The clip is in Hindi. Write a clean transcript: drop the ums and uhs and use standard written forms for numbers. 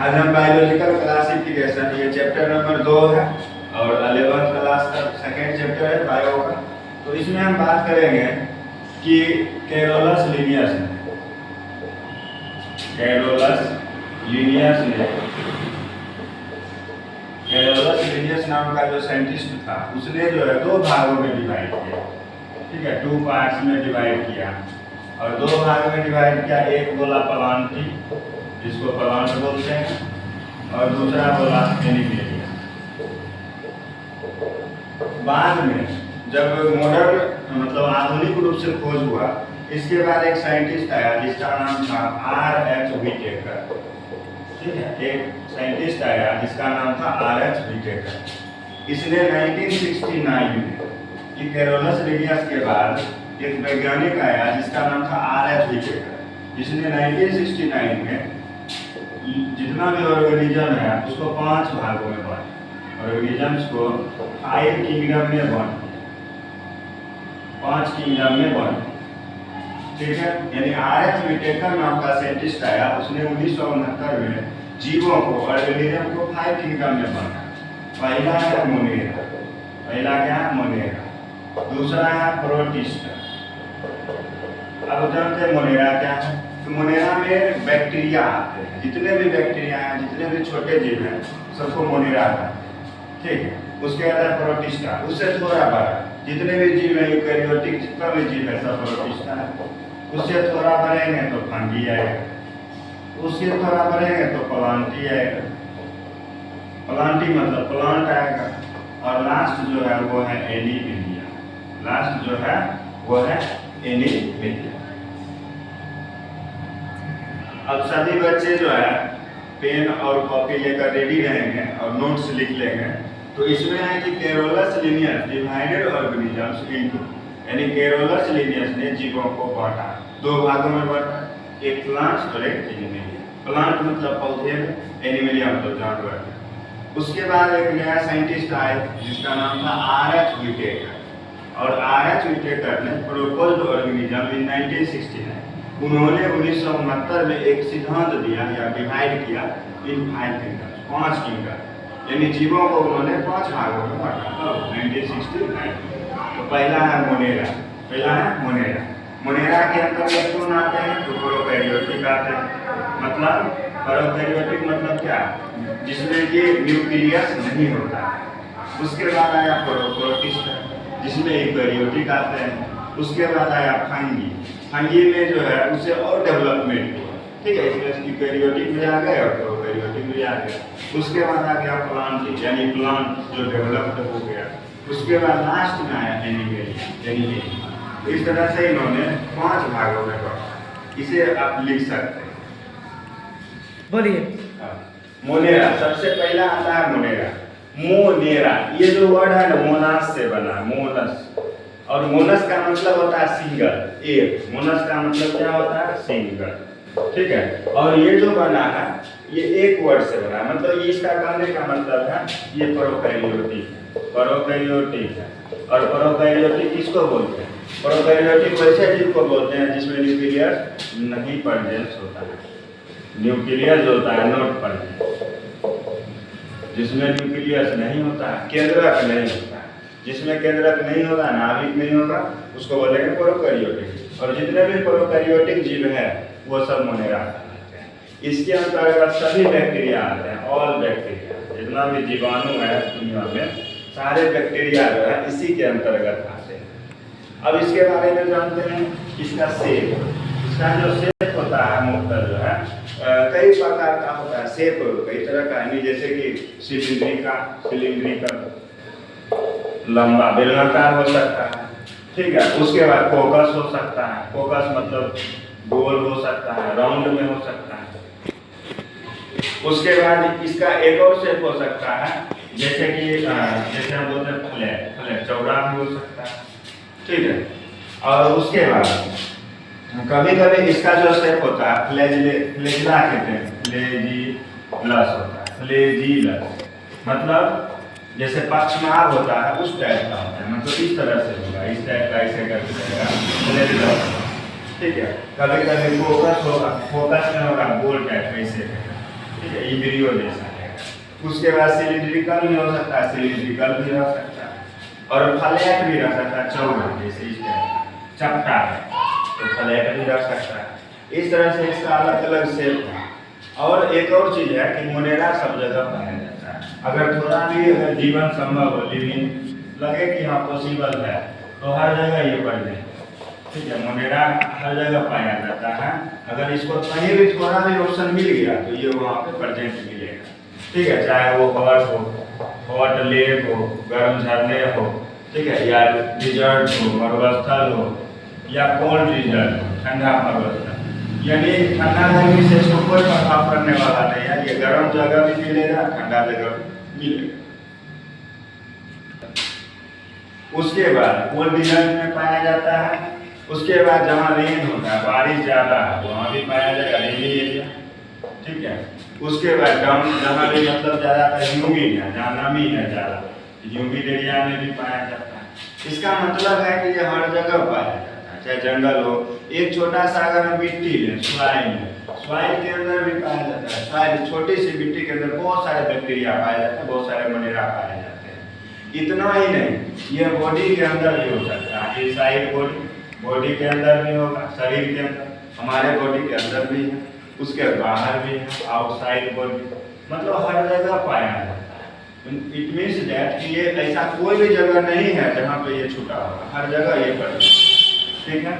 आज हम बायोलॉजिकल क्लासिफिकेशन, ये चैप्टर नंबर 2 है और 11th क्लास का सेकेंड चैप्टर है बायो का। तो इसमें हम बात करेंगे कि कैरोलस लिनियस ने, कैरोलस लिनियस नाम का जो साइंटिस्ट था उसने जो है 2 भागों में डिवाइड किया। ठीक है, 2 पार्ट्स में डिवाइड किया और 2 भाग में डिवाइड किया। एक बोला प्लांटी, जिसको प्लांट बोलते हैं, और दूसरा बोला एनिमेलिया। बाद में जब मॉडर्न मतलब आधुनिक रूप से खोज हुआ, इसके बाद एक साइंटिस्ट आया जिसका नाम था R.H. व्हिटेकर। ठीक है, एक साइंटिस्ट आया जिसका नाम था R.H. व्हिटेकर। इसने 1969 में कि कैरोलस लिनियस के बाद एक वैज्ञानिक आया जिसका नाम था R.H. व्हिटेकर, जिसने 1969 में जितना भी ऑर्गेनिज्म है उसको 5 भागों में बांटा। ऑर्गेनिजम्स को 5 किंगडम में बांटा, 5 किंगडम में बांटा। ठीक है, यानी R.H. व्हिटेकर नाम का साइंटिस्ट आया, उसने 1969 में जीवों को, ऑर्गेनिज्म को 5 किंगडम में बांटा। पहला है मोनेरा, पहला क्या है मोनेरा, दूसरा है प्रोटिस्टा। अब जानते हैं मोनेरा क्या है। तो मोनेरा में बैक्टीरिया आते हैं, जितने भी बैक्टीरिया हैं, जितने भी छोटे जीव हैं, सबको मोनेरा कहते हैं। ठीक है, उसके बाद है प्रोटिस्टा, उससे थोड़ा बड़ा, जितने भी जीव हैं यूकैरियोटिक जितना भी जीव है सब प्रोटिस्टा है। उससे थोड़ा बढ़ेंगे तो फंगी आएगा, उससे थोड़ा बढ़ेंगे तो प्लांटी आएगा, प्लांटी मतलब प्लांट आएगा, और लास्ट जो है वो है एनिमेलिया। लास्ट जो है वो है एनिमेलिया। अब सभी बच्चे जो है पेन और कॉपी लेकर रेडी रहेंगे और नोट्स लिख लेंगे। तो इसमें है कि Carolus Linnaeus divided organisms into, यानी कैरोलस लिनियस ने जीवों को बांटा, 2 भागों में बांटा, एक प्लांट्स और एक एनिमेलिया। प्लांट मतलब पौधे में, एनिमेलिया मतलब जानवर में। उसके बाद एक नया साइंटिस्ट आए जिसका नाम था R.H. व्हिटेकर, और R.H. व्हिटेकर ने प्रोपोज्ड ऑर्गेनिज्म इन 1969। उन्होंने 1969 में एक सिद्धांत दिया या डिवाइड किया इन 5 किंगडम, 5 किंगडम, यानी जीवों को उन्होंने 5 भागों में बांटा 1969। तो पहला है मोनेरा, पहला है मोनेरा। मोनेरा के अंतर्गत कौन आते हैं? तो प्रोकैरियोटिक आते हैं। मतलब प्रोकैरियोटिक मतलब क्या? जिसमें कि न्यूक्लियस नहीं होता है। उसके बाद आया प्रोटिस्टा, जिसमें यूकैरियोटिक आते हैं। उसके बाद आया फंगी, फंगी में जो है उससे और डेवलपमेंट हुआ। ठीक है, इसमें यूकैरियोटिक में आ गए और प्रोकैरियोटिक में आ गया। उसके बाद आ गया प्लांट, यानी प्लांट जो डेवलप्ड हो गया। उसके बाद लास्ट में आया एनिमेलिया। इस तरह से इन्होंने 5 भागों में बांटा। इसे आप लिख सकते हैं। बोलिए। मोनेरा, सबसे पहला आता है मोनेरा। मोनेरा, ये जो वर्ड है ना मोनास से बना, मोनस, और मोनस का मतलब होता है सिंगल, एक। मोनस का मतलब क्या होता है? सिंगल। ठीक है, और ये जो बना है ये एक वर्ड से बना है, मतलब इसका कहने का मतलब है ये प्रोकैरियोटिक है, प्रोकैरियोटिक है। और प्रोकैरियोटिक किसको बोलते हैं? प्रोकैरियोटिक वैसे जीव को बोलते हैं जिसमें न्यूक्लियस नहीं प्रेजेंस होता है, न्यूक्लियस होता है नॉट प्रेजेंस, जिसमें न्यूक्लियस नहीं होता है, केंद्रक नहीं होता है। जिसमें केंद्रक नहीं होगा, नाभिक नहीं होगा, उसको बोलेंगे प्रोकैरियोटिक। और जितने भी प्रोकैरियोटिक जीव है वो सब मोनेरा कहलाते हैं। इसके अंतर्गत सभी बैक्टीरिया आते हैं, ऑल बैक्टीरिया, जितना भी जीवाणु है दुनिया में, सारे बैक्टीरिया जो है इसी के अंतर्गत आते हैं। अब इसके बारे में जानते हैं, इसका शेप, इसका जो शेप होता है मुख्तलिफ जो है कई प्रकार का होता है। शेप कई तरह का है, जैसे कि सिलिंड्रिकल, लंबा बेलनाकार हो सकता है। ठीक है, उसके बाद फोकस हो सकता है, फोकस मतलब गोल हो सकता है, राउंड में हो सकता है। उसके बाद इसका एक और शेप हो सकता है, जैसे कि जैसे हम बोलते हैं फ्लैट, फ्लैट चौड़ा भी हो सकता है। ठीक है, और उसके बाद कभी कभी इसका जो शेप होता है फ्लैजिला कहते हैं, फ्लैजिलस होता है, फ्लैजिलस मतलब जैसे पक्षनाभ होता है उस टाइप का होता है, मतलब इस तरह से होगा, इस टाइप का ऐसे करके। ठीक है, कभी कभी फोकस होगा, फोकस में होगा गोल टाइप ऐसे। ठीक है, इब्रियो जैसा है। उसके बाद सिलिंड्रिकल भी हो सकता है, सिलिंड्रिकल भी रह सकता है, और फ्लैट भी रह सकता है, चौड़ा जैसे इस टाइप चपटा है तो फ्लैट भी रह सकता है। इस तरह से इसका अलग अलग शेप है। और एक और चीज़ है कि मोनेरा सब जगह पाया जाता है। अगर थोड़ा भी अगर जीवन संभव हो, लिविंग लगे कि हाँ पॉसिबल है, तो हर जगह ये बढ़ जाए। ठीक है, मोनेरा हर जगह पाया जाता है। अगर इसको कहीं भी थोड़ा भी ऑप्शन मिल गया तो ये वहाँ पे प्रेजेंट मिलेगा। ठीक है, चाहे वो हॉट लेक हो, गर्म झरने हो, ठीक है, या डिजर्ट हो, मरुस्थल हो, या कोल्ड डिजर्ट हो, ठंडा मरुस्थल। यानी ठंडा गर्मी से इसको कोई प्रभाव करने वाला नहीं है। ये गर्म जगह भी मिलेगा, ठंडा जगह भी मिलेगा। उसके बाद कोल्ड डिजर्ट में पाया जाता है। उसके बाद जहाँ रेन होता है, बारिश ज़्यादा है, वहाँ भी पाया जाएगा, रेनी एरिया। ठीक है, उसके बाद डम जहाँ भी मतलब ज़्यादातर ह्यूमिड है, जहाँ नमी है ज़्यादा, ह्यूमिड एरिया में भी पाया जाता है। इसका मतलब है कि ये हर जगह पाया जाता है, चाहे जंगल हो। एक छोटा सा अगर हम मिट्टी लें, सॉइल के अंदर भी पाया जाता है। सॉइल छोटी सी मिट्टी के अंदर बहुत सारे बैक्टीरिया पाए जाते हैं, बहुत सारे मोनेरा पाए जाते हैं। इतना ही नहीं, ये बॉडी के अंदर भी हो सकता है। ये साइड बॉडी के अंदर भी होगा, शरीर के अंदर, हमारे बॉडी के अंदर भी है, उसके बाहर भी है, आउटसाइड बॉडी, मतलब हर जगह पाया जाता है। इट मीन्स दैट कि ये ऐसा कोई भी जगह नहीं है जहाँ पे ये छूटा होगा, हर जगह ये पड़ेगा। ठीक है।